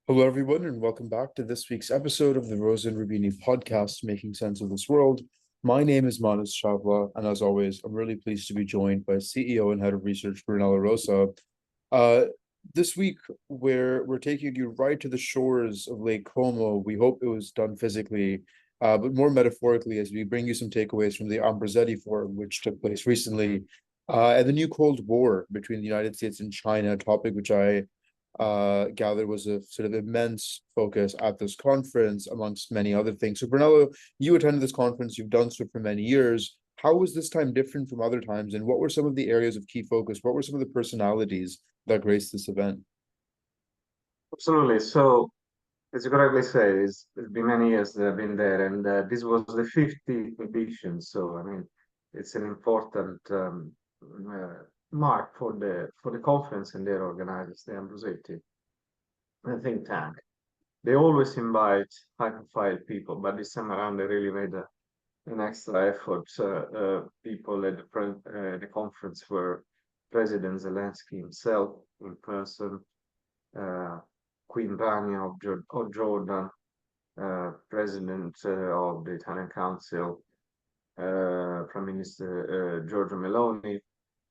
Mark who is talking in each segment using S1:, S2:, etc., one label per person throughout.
S1: Hello, everyone, and welcome back to this week's episode of the Rosa and Rubini podcast, Making Sense of This World. My name is Manas Chavla, and as always, I'm really pleased to be joined by CEO and Head of Research, Brunello Rosa. Uh, this week, we're taking you right to the shores of Lake Como. We hope it was done physically, but more metaphorically, as we bring you some takeaways from the Ambrosetti Forum, which took place recently, and the new Cold War between the United States and China, a topic which I gathered was a sort of immense focus at this conference, amongst many other things. So, Brunello, you attended this conference, you've done so for many years. How was this time different from other times, and what were some of the areas of key focus? What were some of the personalities that graced this event?
S2: Absolutely. So, as you correctly say, it's been many years that I've been there, and this was the 50th edition. So, I mean, it's an important mark for the conference and their organizers, the Ambrosetti, the think tank. They always invite high-profile people, but this time around they really made an extra effort. People at the conference were President Zelensky himself in person, uh, Queen Rania of Jordan, President of the Italian Council, Prime Minister Giorgio Meloni,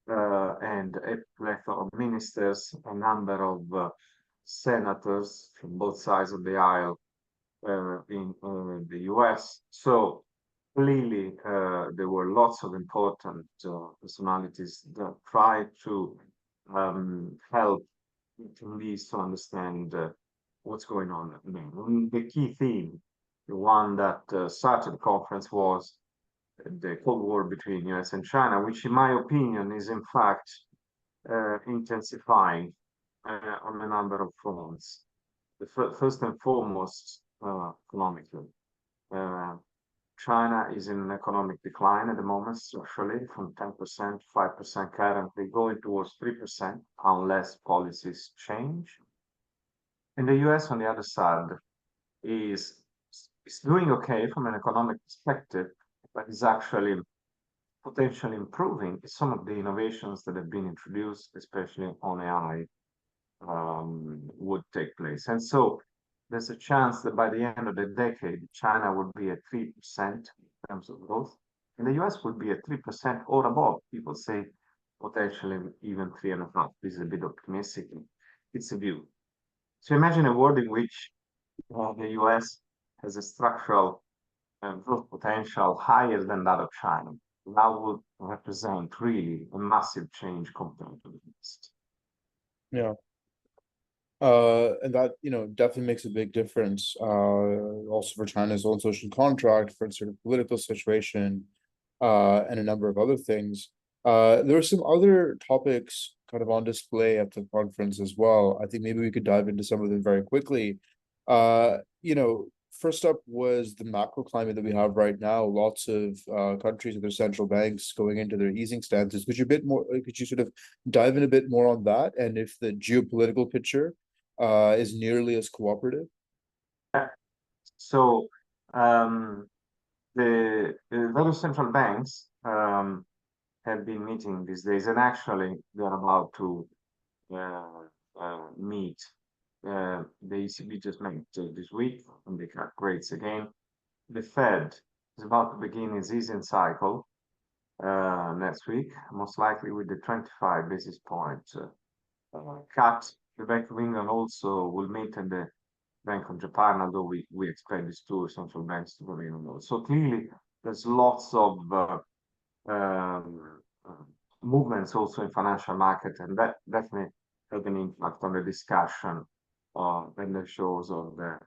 S2: and a plethora of ministers, a number of senators from both sides of the aisle in the US. So clearly, there were lots of important personalities that tried to help attendees to understand what's going on. I mean, the key theme, the one that started the conference, was the Cold War between US and China, which, in my opinion, is in fact intensifying on a number of fronts. First and foremost, economically. Uh, China is in an economic decline at the moment, structurally, from 10%, 5% currently, going towards 3% unless policies change. And the US, on the other side, is is doing okay from an economic perspective, but is actually potentially improving some of the innovations that have been introduced, especially on AI, would take place. And so there's a chance that by the end of the decade, China would be at 3% in terms of growth, and the US would be at 3% or above. People say potentially even 3.5. This is a bit optimistic. It's a view. So imagine a world in which the US has a structural growth potential higher than that of China. That would represent really a massive change compared to the East.
S1: Yeah. And that, definitely makes a big difference. Also for China's own social contract, for its sort of political situation, and a number of other things. There were some other topics kind of on display at the conference as well. I think maybe we could dive into some of them very quickly. First up was the macro climate that we have right now. Lots of countries with their central banks going into their easing stances. Could you sort of dive in a bit more on that, and if the geopolitical picture is nearly as cooperative?
S2: So um, the various central banks have been meeting these days, and actually they're about to uh, meet. The ECB just met this week, and they cut rates again. The Fed is about to begin its easing cycle next week, most likely with the 25 basis point cut. The Bank of England also will meet, and the Bank of Japan, although we expect these two central banks to remain on board. So clearly, there's lots of um, uh, movements also in financial market, and that definitely have an impact on the discussion and the shows of the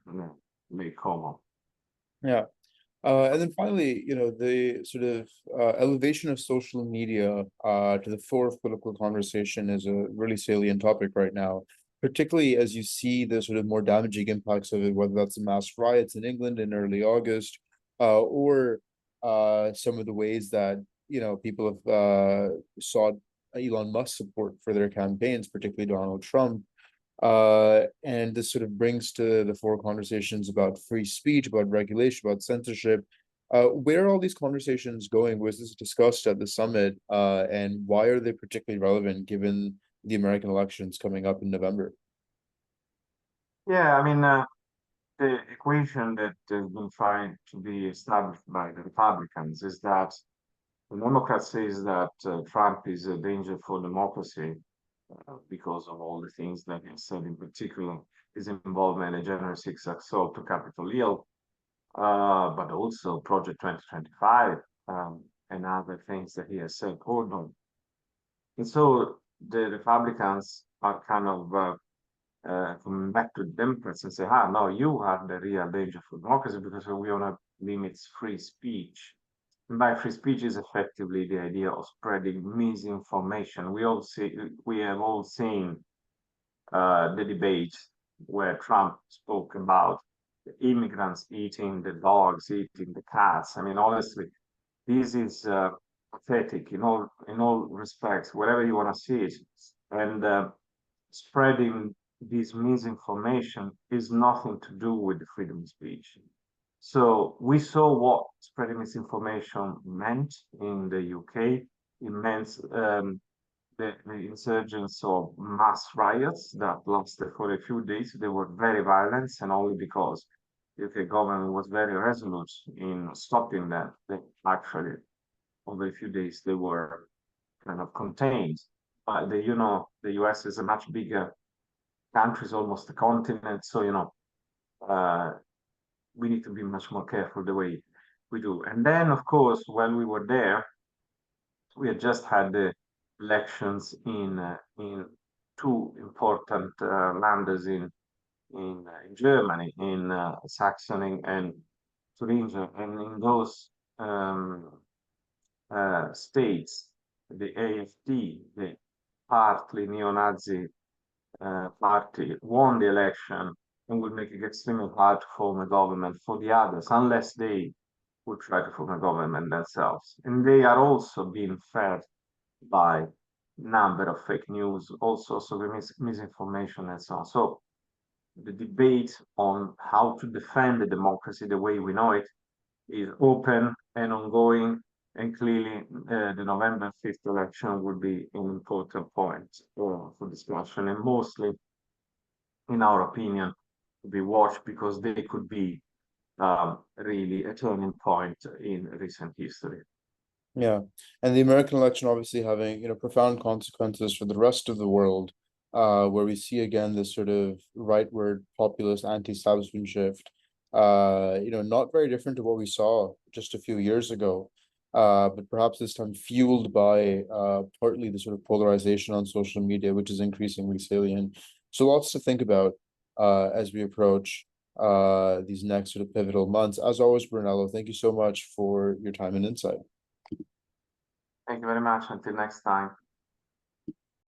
S2: Lake Como.
S1: Yeah. And then finally, the sort of elevation of social media to the fore of political conversation is a really salient topic right now, particularly as you see the sort of more damaging impacts of it, whether that's the mass riots in England in early August, or some of the ways that, people have sought Elon Musk support for their campaigns, particularly Donald Trump. And this sort of brings to the fore conversations about free speech, about regulation, about censorship. Where are all these conversations going? Was this discussed at the summit? And why are they particularly relevant given the American elections coming up in November?
S2: Yeah, I mean, the equation that has been trying to be established by the Republicans is that the Democrats says that Trump is a danger for democracy because of all the things that he said, in particular his involvement in January 6th assault to Capitol Hill, but also Project 2025 and other things that he has said. Hold on. And so the Republicans are kind of coming back to the Democrats and say, no, you are the real danger for democracy because we want to limit free speech. And by free speech is effectively the idea of spreading misinformation. We have all seen the debate where Trump spoke about the immigrants eating the dogs, eating the cats. I mean, honestly, this is pathetic in all respects, wherever you want to see it. And spreading this misinformation is nothing to do with the freedom of speech. So we saw what spreading misinformation meant in the UK. It meant the insurgence of mass riots that lasted for a few days. They were very violent, and only because the UK government was very resolute in stopping them, they actually, over a few days, they were kind of contained. But the US is a much bigger country, is almost a continent, so we need to be much more careful the way we do. And then, of course, when we were there, we had just had the elections in two important landers in Germany, in Saxony and Thuringia, and in those states, the AfD, the partly neo-Nazi party, won the election and will make it extremely hard to form a government for the others, unless they would try to form a government themselves. And they are also being fed by number of fake news, all sorts of misinformation and so on. So the debate on how to defend the democracy the way we know it is open and ongoing, and clearly the November 5th election will be an important point for discussion, and mostly, in our opinion, to be watched because they could be really a turning point in recent history.
S1: Yeah, and the American election obviously having, profound consequences for the rest of the world, where we see again this sort of rightward populist anti-establishment shift, not very different to what we saw just a few years ago, but perhaps this time fueled by partly the sort of polarization on social media, which is increasingly salient. So lots to think about as we approach these next sort of pivotal months. As always, Brunello, thank you so much for your time and insight.
S2: Thank you very much. Until next time.